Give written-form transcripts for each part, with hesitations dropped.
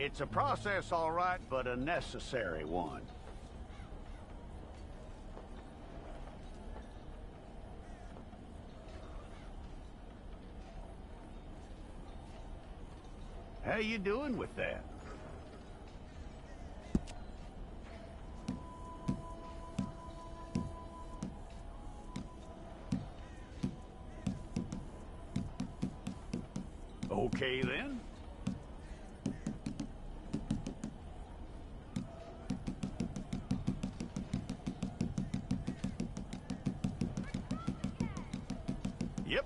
It's a process, all right, but a necessary one. How you doing with that? Okay, then. Yep.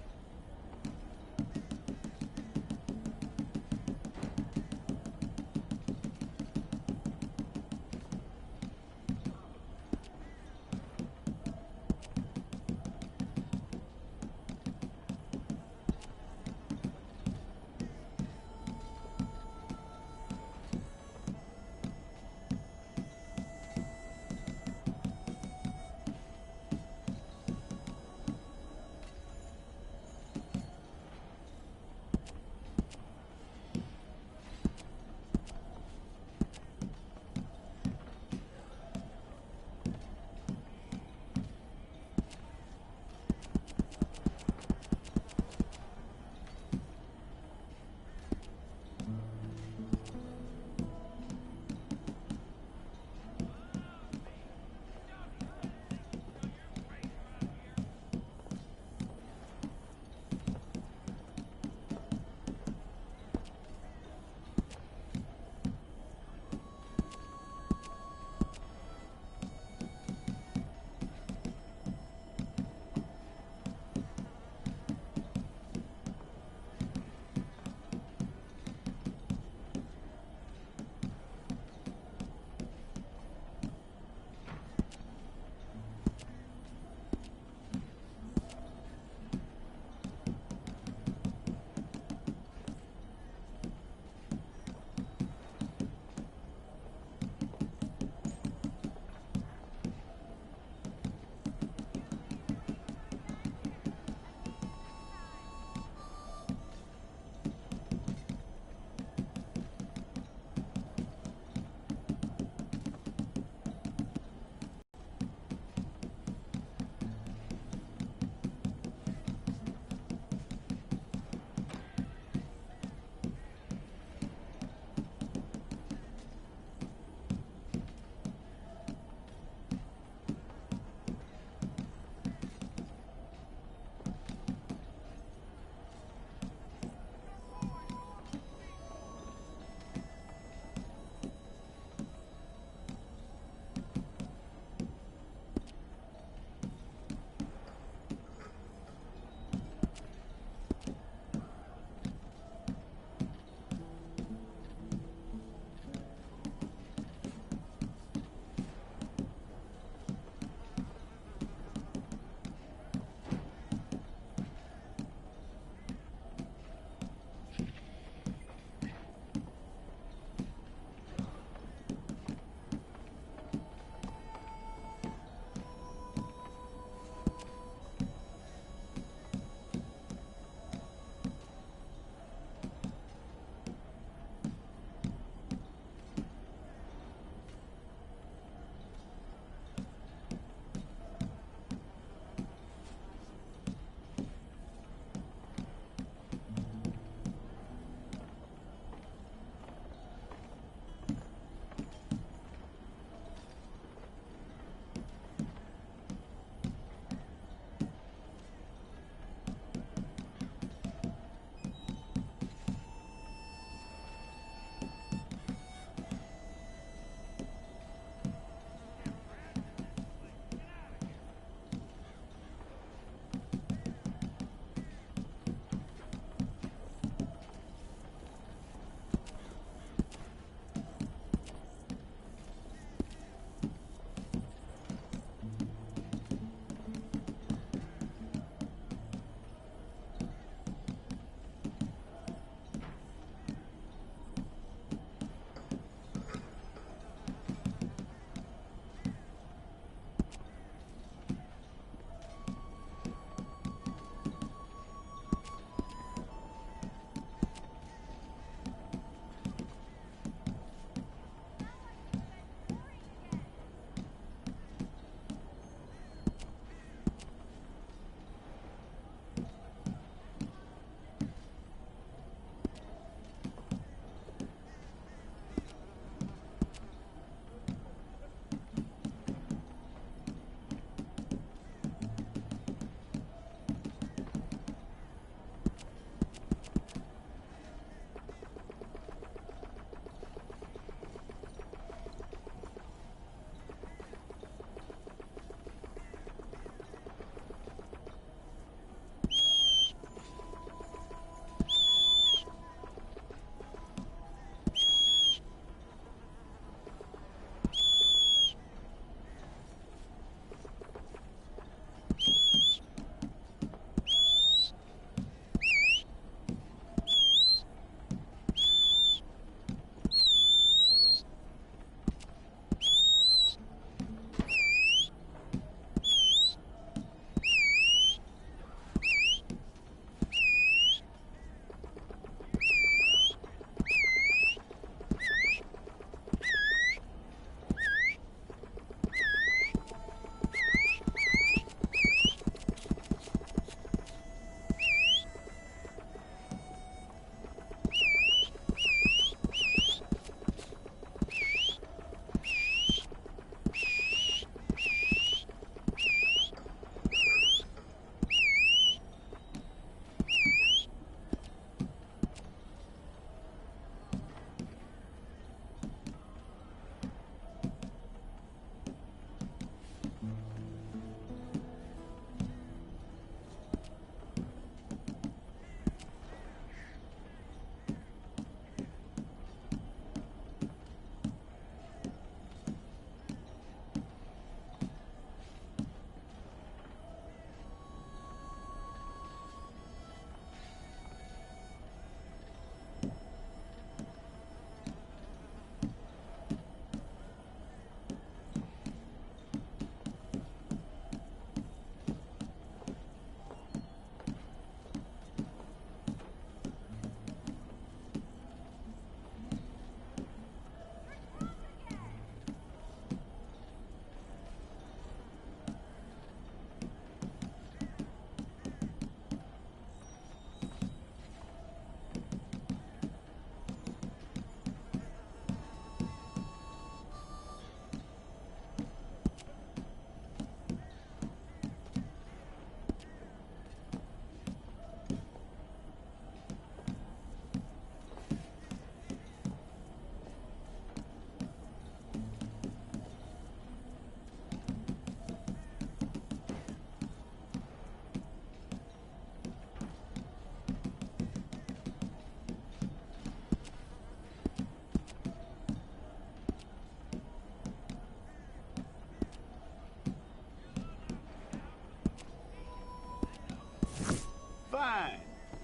fine.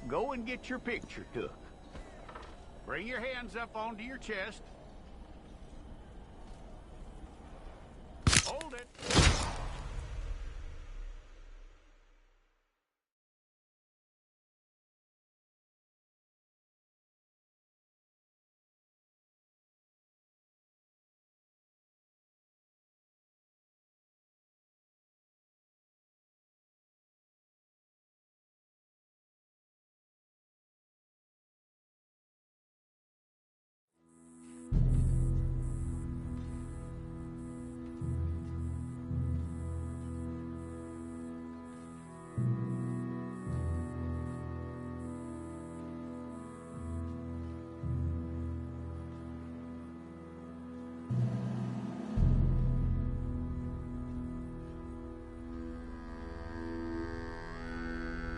Go and get your picture took. Bring your hands up onto your chest. Hold it.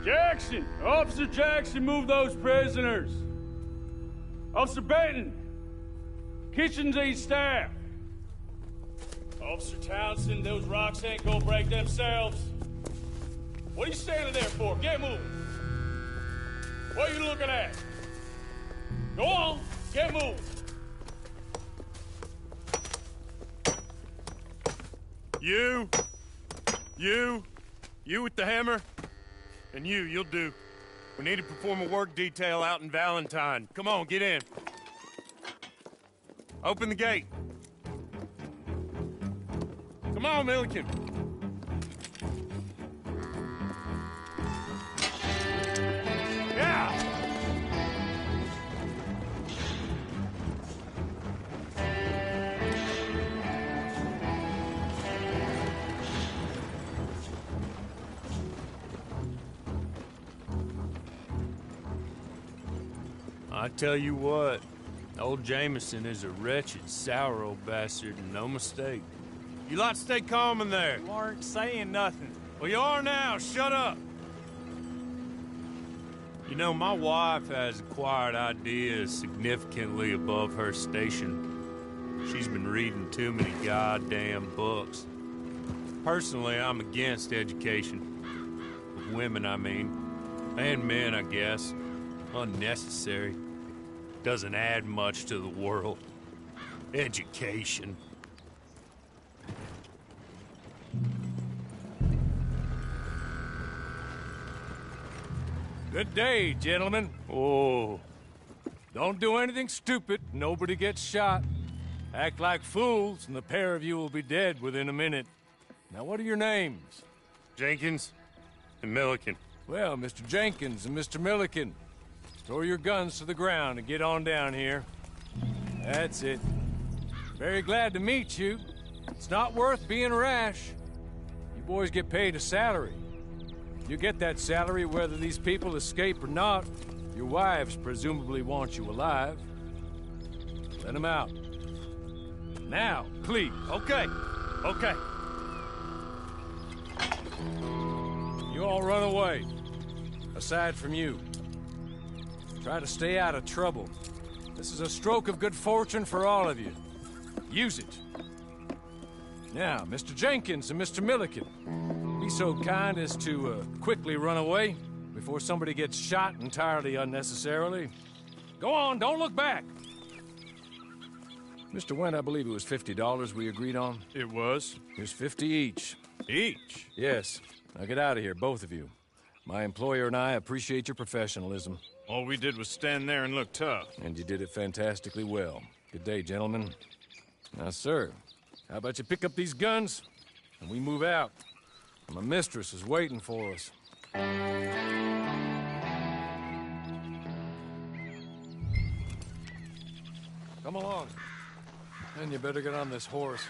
Jackson! Officer Jackson, move those prisoners! Officer Benton! Kitchens aid staff! Officer Townsend, those rocks ain't gonna break themselves. What are you standing there for? Get moving! What are you looking at? Go on, get moving! You with the hammer? And you'll do. We need to perform a work detail out in Valentine. Come on, get in. Open the gate. Come on, Milliken. Yeah! I tell you what, old Jameson is a wretched, sour old bastard, and no mistake. You lot stay calm in there. You aren't saying nothing. Well, you are now. Shut up. You know, my wife has acquired ideas significantly above her station. She's been reading too many goddamn books. Personally, I'm against education. Of women, I mean. And men, I guess. Unnecessary. Doesn't add much to the world. Education. Good day, gentlemen. Oh, Don't do anything stupid. Nobody gets shot. Act like fools, and the pair of you will be dead within a minute. Now, what are your names? Jenkins and Milliken. Well, Mr. Jenkins and Mr. Milliken, throw your guns to the ground and get on down here. That's it. Very glad to meet you. It's not worth being rash. You boys get paid a salary. You get that salary whether these people escape or not. Your wives presumably want you alive. Let them out. Now, please. Okay. You all run away. Aside from you. Try to stay out of trouble. This is a stroke of good fortune for all of you. Use it. Now, Mr. Jenkins and Mr. Milliken, be so kind as to quickly run away before somebody gets shot entirely unnecessarily. Go on, don't look back. Mr. Wendt, I believe it was $50 we agreed on. It was. Here's 50 each. Each? Yes. Now get out of here, both of you. My employer and I appreciate your professionalism. All we did was stand there and look tough. And you did it fantastically well. Good day, gentlemen. Now, sir, how about you pick up these guns and we move out? My mistress is waiting for us. Come along. And you better get on this horse.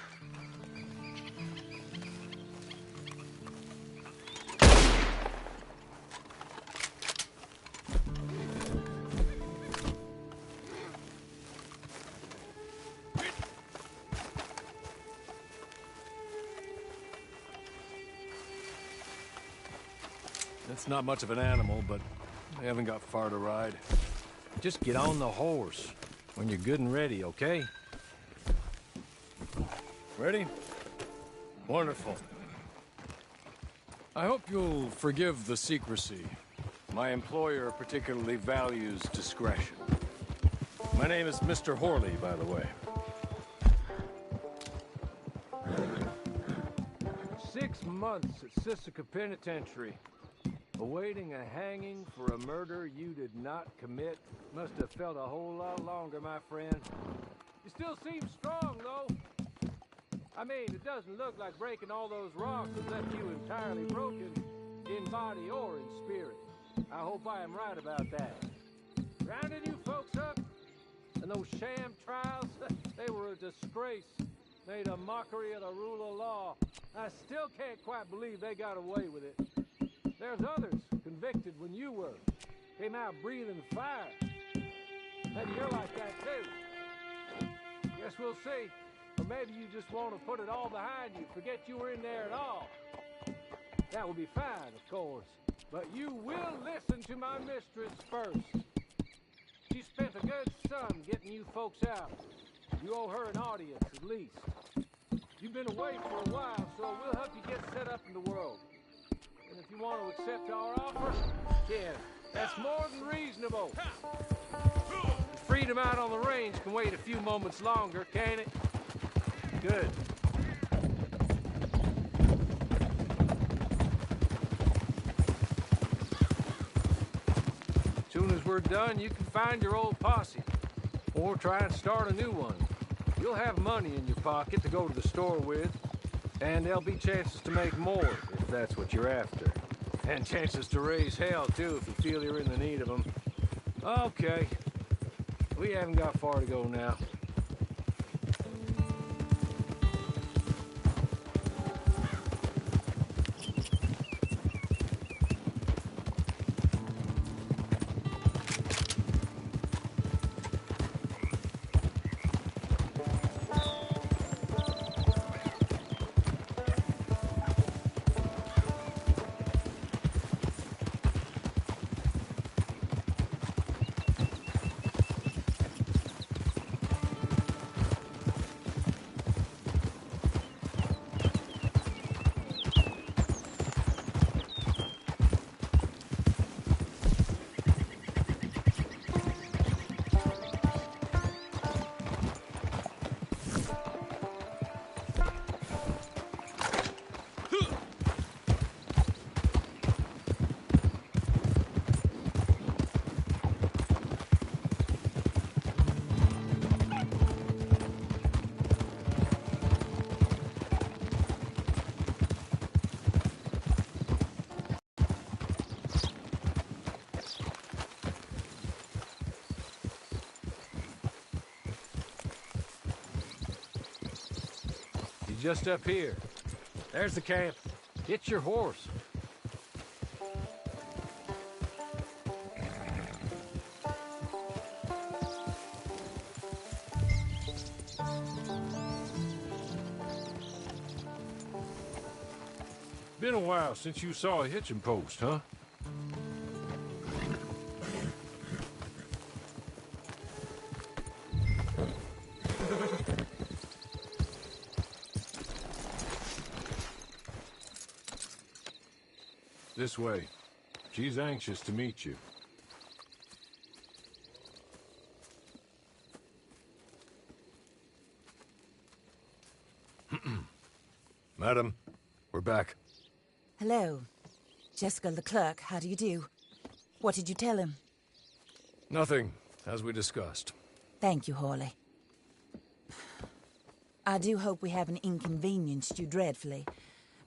It's not much of an animal, but they haven't got far to ride. Just get on the horse when you're good and ready, okay? Ready? Wonderful. I hope you'll forgive the secrecy. My employer particularly values discretion. My name is Mr. Horley, by the way. 6 months at Sisika Penitentiary, awaiting a hanging for a murder you did not commit. Must have felt a whole lot longer, my friend. You still seem strong, though. I mean, it doesn't look like breaking all those rocks has left you entirely broken, in body or in spirit. I hope I am right about that. Rounding you folks up, and those sham trials, they were a disgrace. Made a mockery of the rule of law. I still can't quite believe they got away with it. There's others convicted when you were. Came out breathing fire. Maybe you're like that too. Guess we'll see. Or maybe you just want to put it all behind you, forget you were in there at all. That will be fine, of course. But you will listen to my mistress first. She spent a good sum getting you folks out. You owe her an audience, at least. You've been away for a while, so we'll help you get set up in the world. And if you want to accept our offer, yeah, that's more than reasonable. The freedom out on the range can wait a few moments longer, can't it? Good. As soon as we're done, you can find your old posse. Or try and start a new one. You'll have money in your pocket to go to the store with, and there'll be chances to make more, if that's what you're after. And chances to raise hell, too, if you feel you're in the need of them. Okay. We haven't got far to go now. Just up here. There's the camp. Get your horse. Been a while since you saw a hitching post, huh? This way. She's anxious to meet you. Madam, we're back. Hello. Jessica Leclerc, how do you do? What did you tell him? Nothing, as we discussed. Thank you, Horley. I do hope we haven't inconvenienced you dreadfully.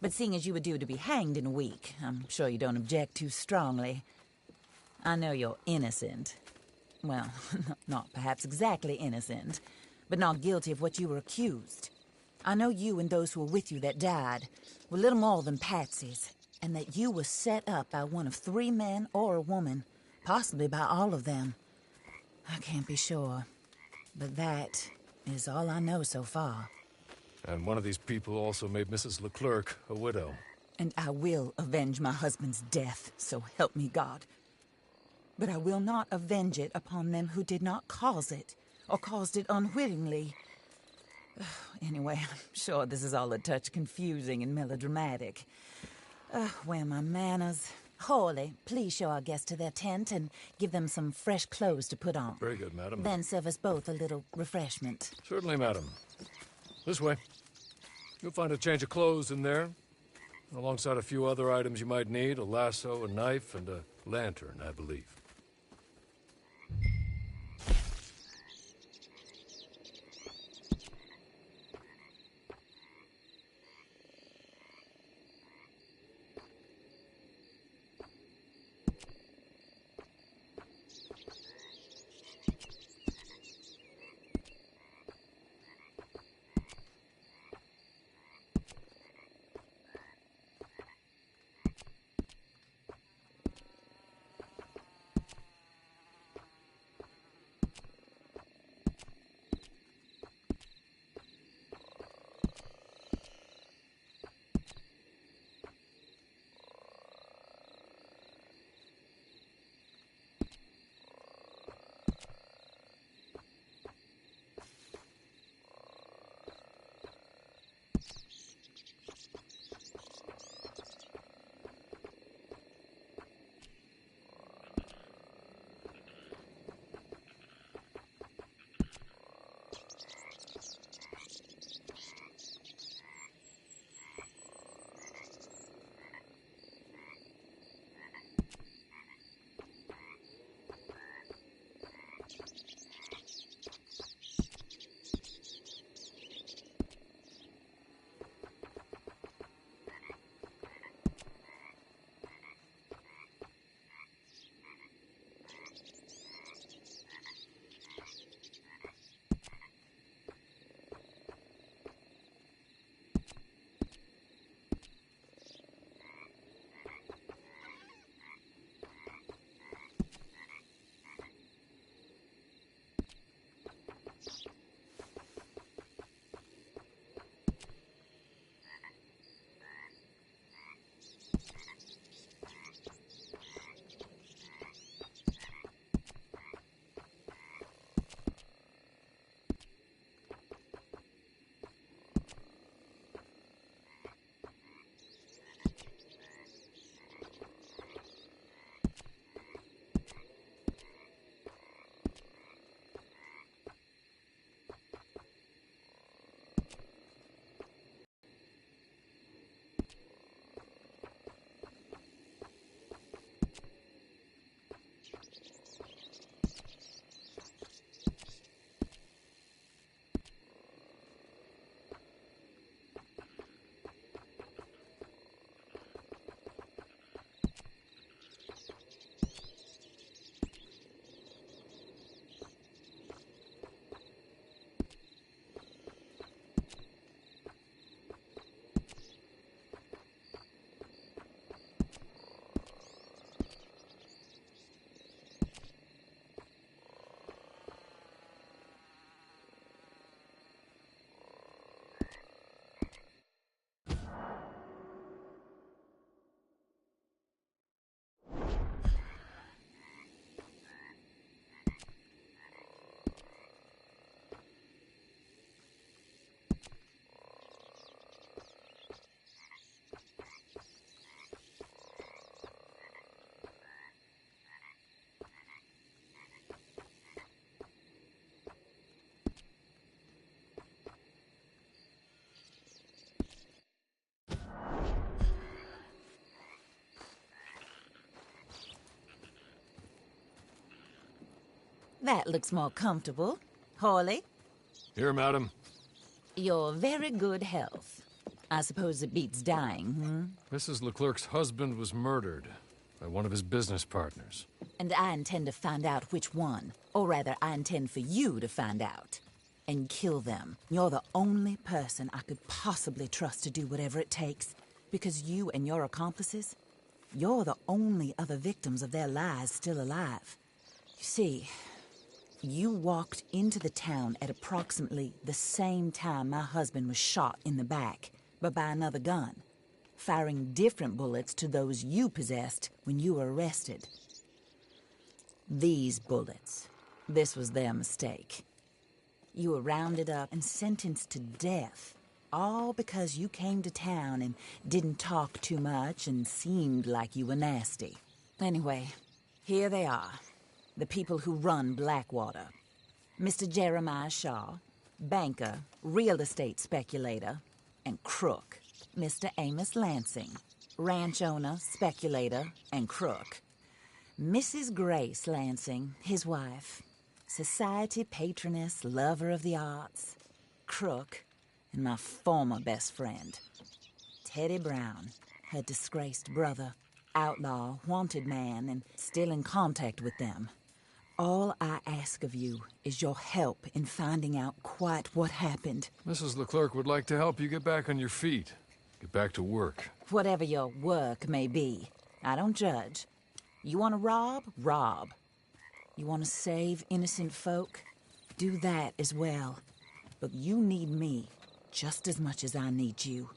But seeing as you were due to be hanged in a week, I'm sure you don't object too strongly. I know you're innocent. Well, not perhaps exactly innocent, but not guilty of what you were accused. I know you and those who were with you that died were little more than patsies, and that you were set up by one of 3 men or a woman, possibly by all of them. I can't be sure, but that is all I know so far. And one of these people also made Mrs. Leclerc a widow. And I will avenge my husband's death, so help me God. But I will not avenge it upon them who did not cause it, or caused it unwittingly. Anyway, I'm sure this is all a touch confusing and melodramatic. Where are my manners? Hawley, please show our guests to their tent and give them some fresh clothes to put on. Very good, madam. Then serve us both a little refreshment. Certainly, madam. This way. You'll find a change of clothes in there, alongside a few other items you might need, a lasso, a knife, and a lantern, I believe. That looks more comfortable. Hawley, Here, madam. your very good health. I suppose it beats dying, hmm? Mrs. Leclerc's husband was murdered by one of his business partners. And I intend to find out which one. Or rather, I intend for you to find out. And kill them. You're the only person I could possibly trust to do whatever it takes. Because you and your accomplices, you're the only other victims of their lies still alive. You see, you walked into the town at approximately the same time my husband was shot in the back, but by another gun, firing different bullets to those you possessed when you were arrested. These bullets, this was their mistake. You were rounded up and sentenced to death All because you came to town and didn't talk too much and seemed like you were nasty. Anyway, here they are. The people who run Blackwater. Mr. Jeremiah Shaw, banker, real estate speculator, and crook. Mr. Amos Lansing, ranch owner, speculator, and crook. Mrs. Grace Lansing, his wife, society patroness, lover of the arts, crook, and my former best friend, Teddy Brown, her disgraced brother, outlaw, wanted man, and still in contact with them. All I ask of you is your help in finding out quite what happened. Mrs. Leclerc would like to help you get back on your feet. Get back to work. Whatever your work may be, I don't judge. You want to rob? Rob. You want to save innocent folk? Do that as well. But you need me just as much as I need you.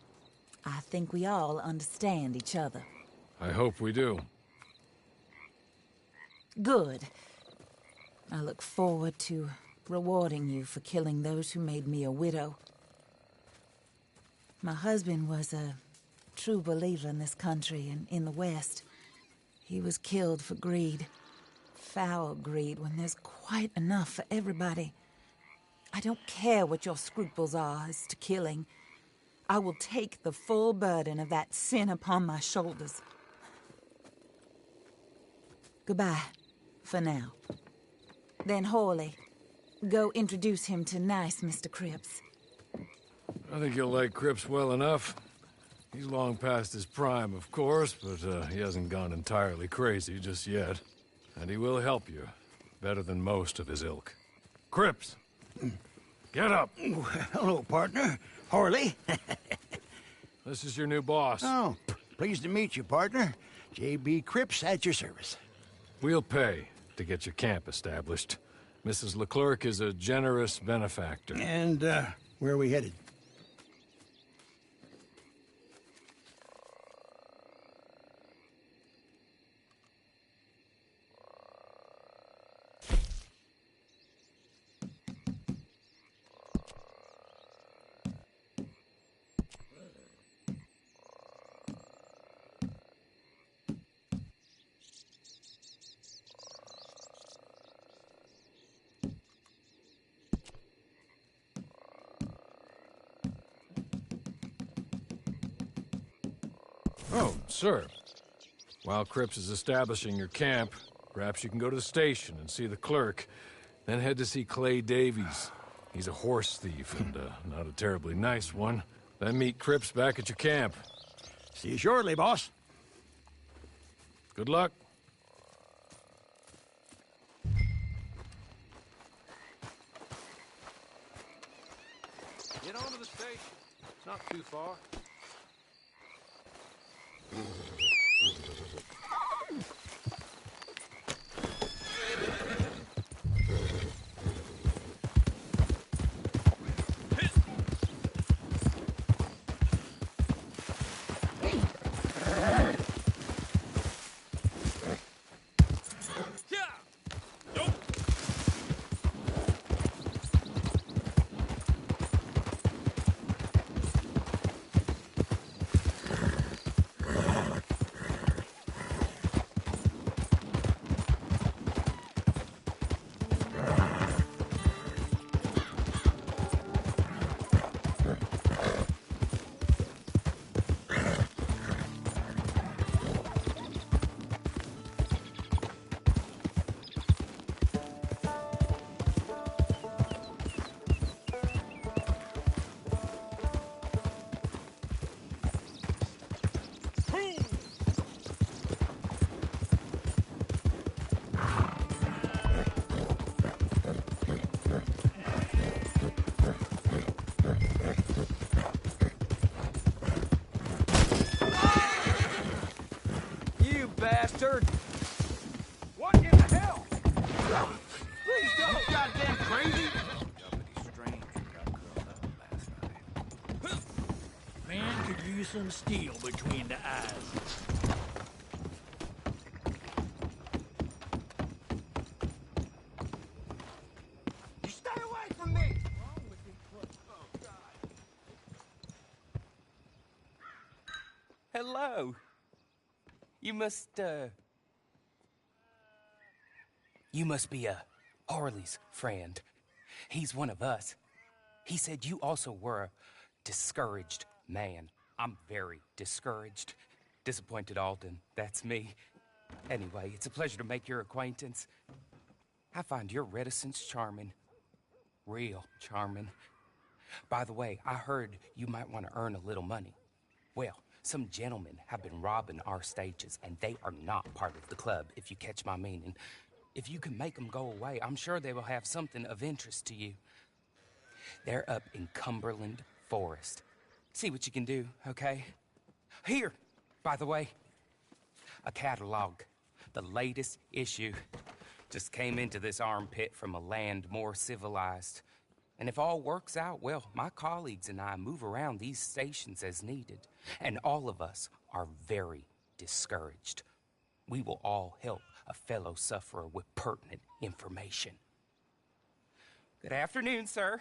I think we all understand each other. I hope we do. Good. I look forward to rewarding you for killing those who made me a widow. My husband was a true believer in this country and in the West. He was killed for greed. Foul greed when there's quite enough for everybody. I don't care what your scruples are as to killing. I will take the full burden of that sin upon my shoulders. Goodbye, for now. Then Hawley, go introduce him to nice Mr. Cripps. I think you'll like Cripps well enough. He's long past his prime, of course, but he hasn't gone entirely crazy just yet. And he will help you, better than most of his ilk. Cripps! Get up! Hello, partner. Harley. This is your new boss. Oh, pleased to meet you, partner. J.B. Cripps at your service. We'll pay to get your camp established. Mrs. Leclerc is a generous benefactor. And, where are we headed? Oh, sir. While Cripps is establishing your camp, perhaps you can go to the station and see the clerk, then head to see Clay Davies. He's a horse thief, and not a terribly nice one. Then meet Cripps back at your camp. See you shortly, boss. Good luck. Get on to the station. It's not too far. bastard! What in the hell? Please don't. You goddamn crazy? Man could use some steel between the eyes. hello. You must be Harley's friend. He's one of us. He said you also were a discouraged man. I'm very discouraged. Disappointed Alden, that's me. Anyway, it's a pleasure to make your acquaintance. I find your reticence charming. Real charming. By the way, I heard you might want to earn a little money. Well, some gentlemen have been robbing our stages, and they are not part of the club, if you catch my meaning. If you can make them go away, I'm sure they will have something of interest to you. They're up in Cumberland Forest. See what you can do, okay? Here, by the way, a catalog. The latest issue. Just came into this armpit from a land more civilized. And if all works out, well, my colleagues and I move around these stations as needed. And all of us are very discouraged. We will all help a fellow sufferer with pertinent information. Good afternoon, sir.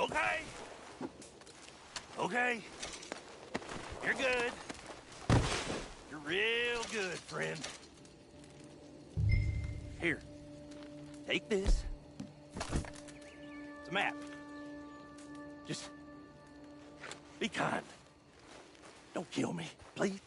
Okay. Okay. You're good. You're real good, friend. Here. Take this. It's a map. Just be kind. Don't kill me, please.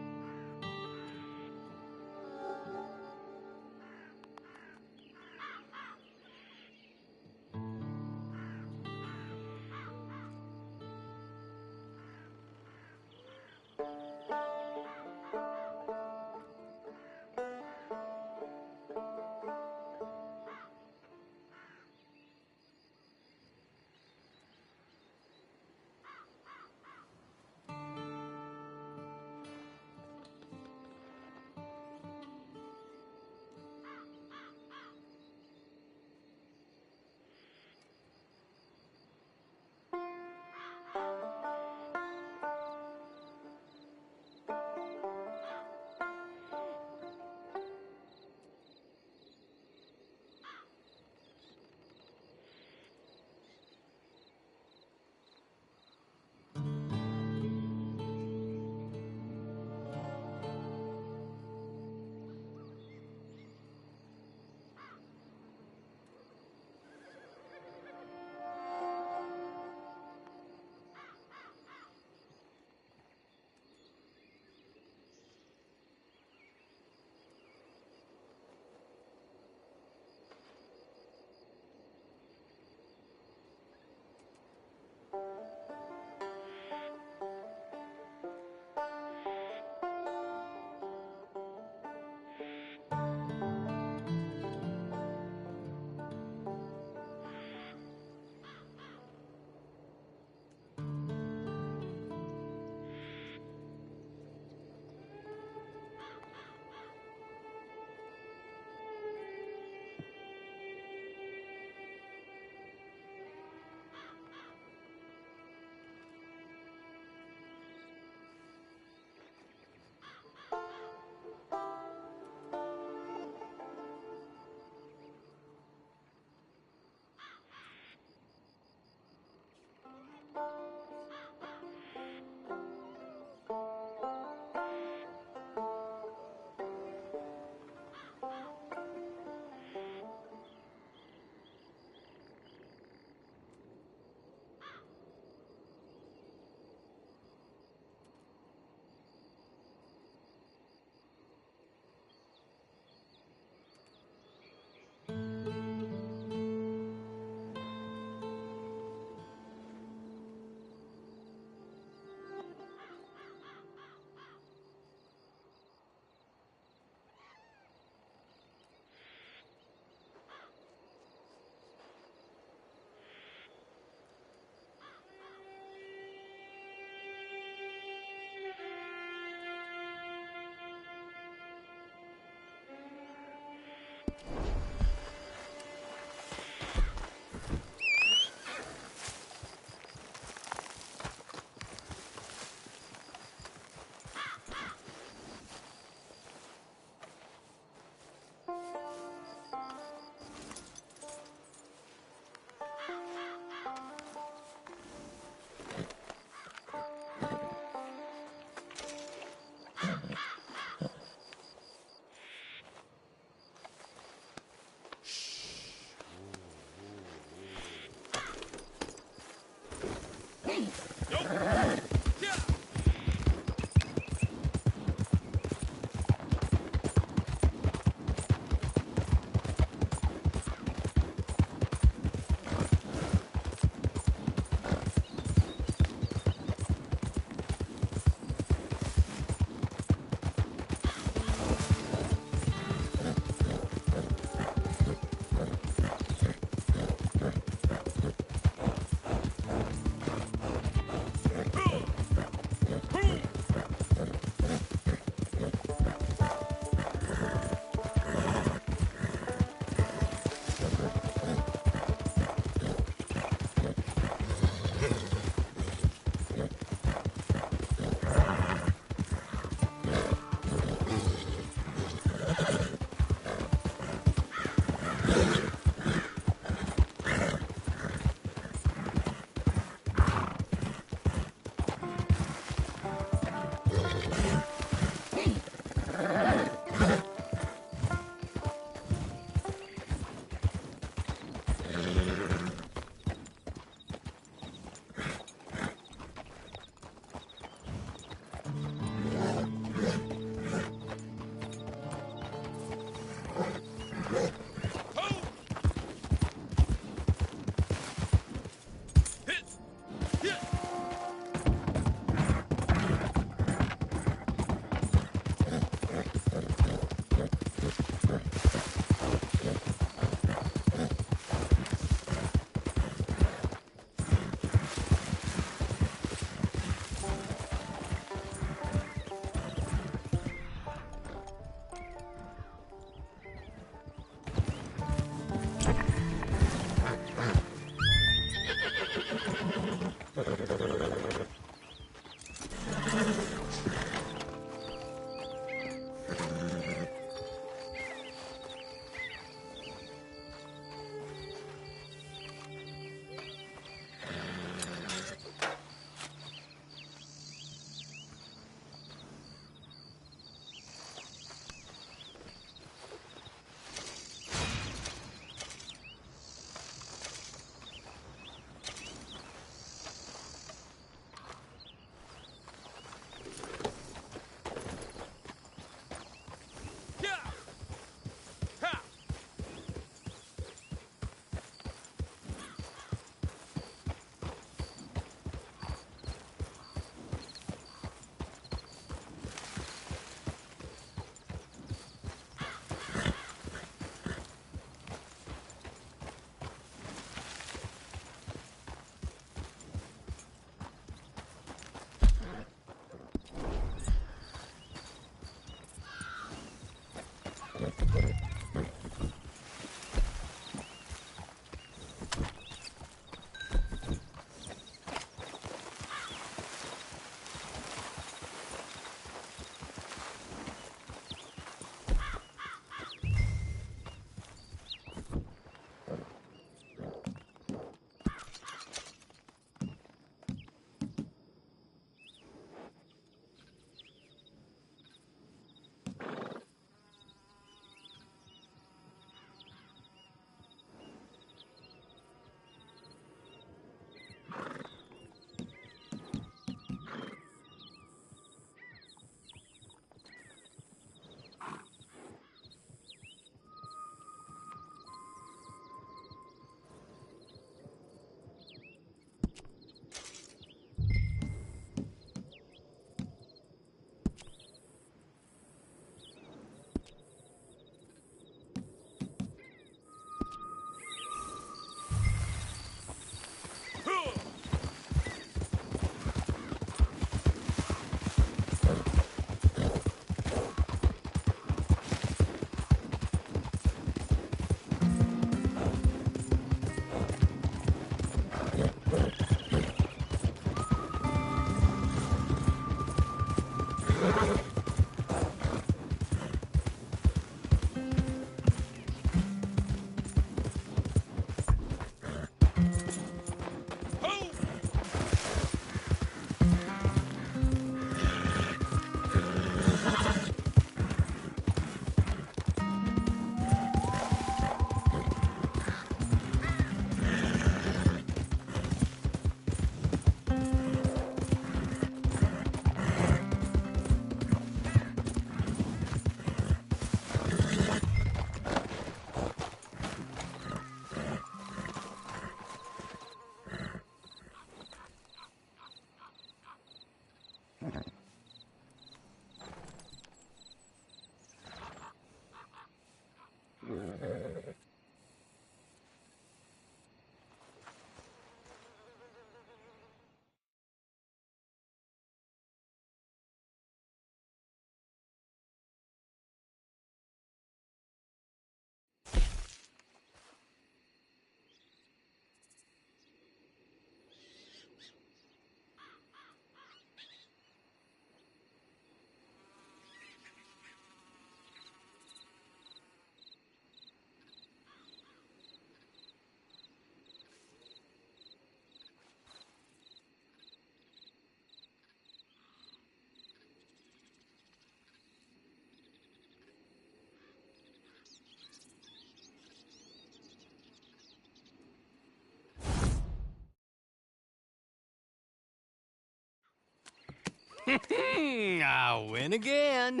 I win again.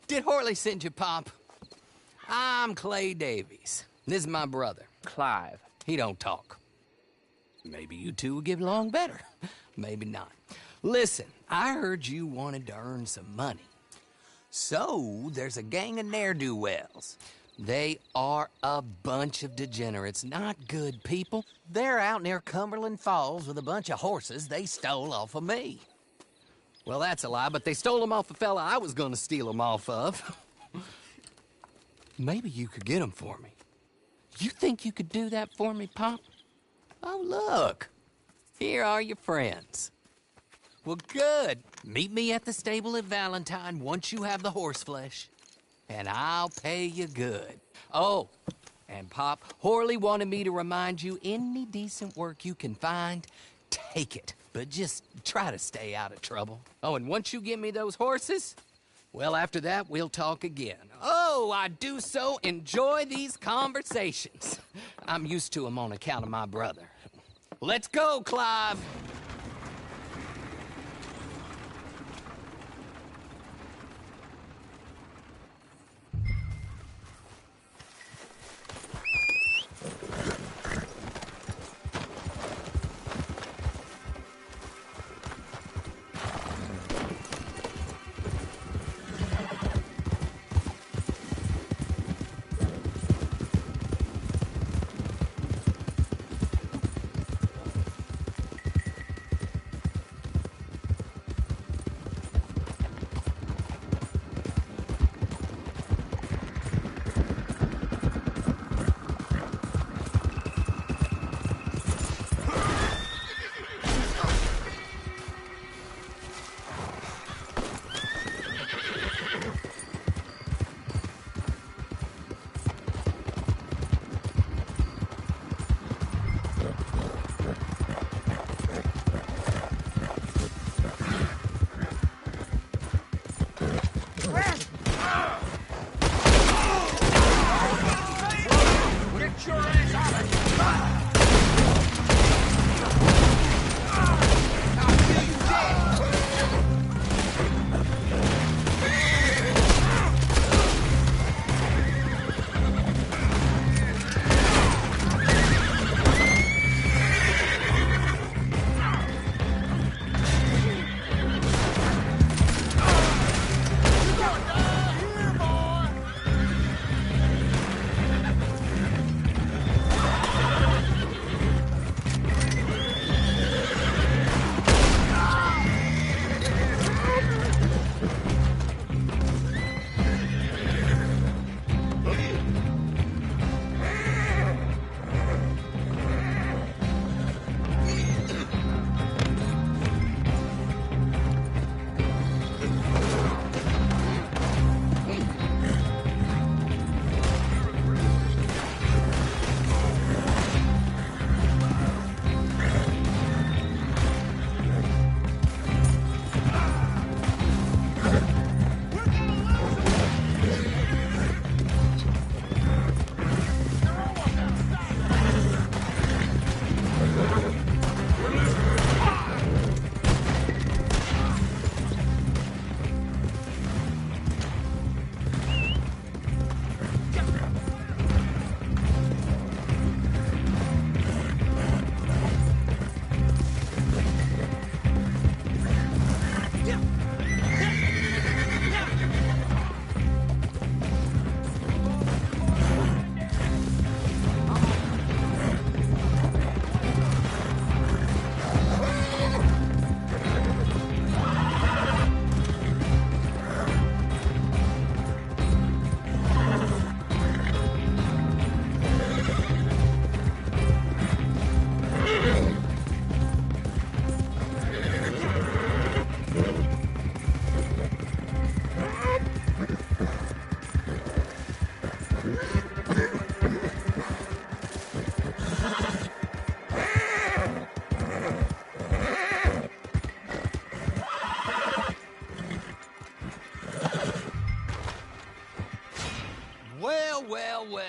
Did Horley send you, Pop? I'm Clay Davies. This is my brother, Clive. He don't talk. Maybe you two will get along better. Maybe not. Listen, I heard you wanted to earn some money. So, there's a gang of ne'er-do-wells. They are a bunch of degenerates, not good people. They're out near Cumberland Falls with a bunch of horses they stole off of me. Well, that's a lie, but they stole them off a fella I was gonna steal them off of. Maybe you could get them for me. You think you could do that for me, Pop? Oh, look. Here are your friends. Well, good. Meet me at the stable at Valentine once you have the horse flesh, and I'll pay you good. Oh, and Pop, Horley wanted me to remind you, any decent work you can find, take it. But just try to stay out of trouble. Oh, and once you give me those horses, well, after that, we'll talk again. Oh, I do so enjoy these conversations. I'm used to them on account of my brother. Let's go, Clive.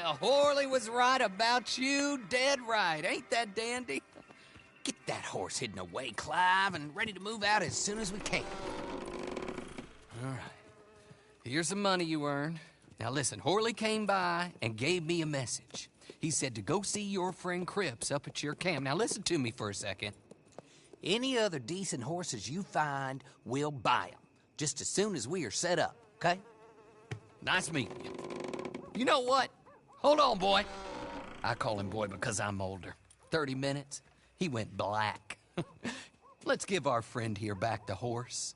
Well, Horley was right about you, dead right. Ain't that dandy? Get that horse hidden away, Clive, and ready to move out as soon as we can. All right. Here's the money you earned. Now listen, Horley came by and gave me a message. He said to go see your friend Cripps up at your camp. Now listen to me for a second. Any other decent horses you find, we'll buy them. Just as soon as we are set up, okay? Nice meeting you. You know what? Hold on, boy. I call him boy because I'm older. 30 minutes, he went black. Let's give our friend here back the horse.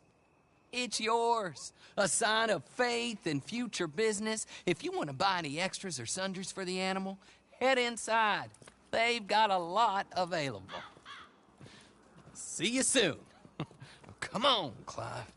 It's yours. A sign of faith and future business. If you want to buy any extras or sundries for the animal, head inside. They've got a lot available. See you soon. Come on, Clive.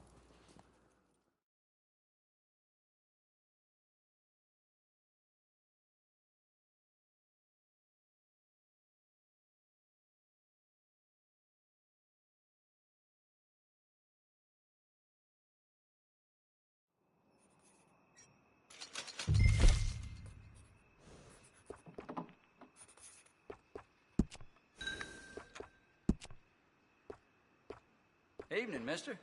Evening, mister.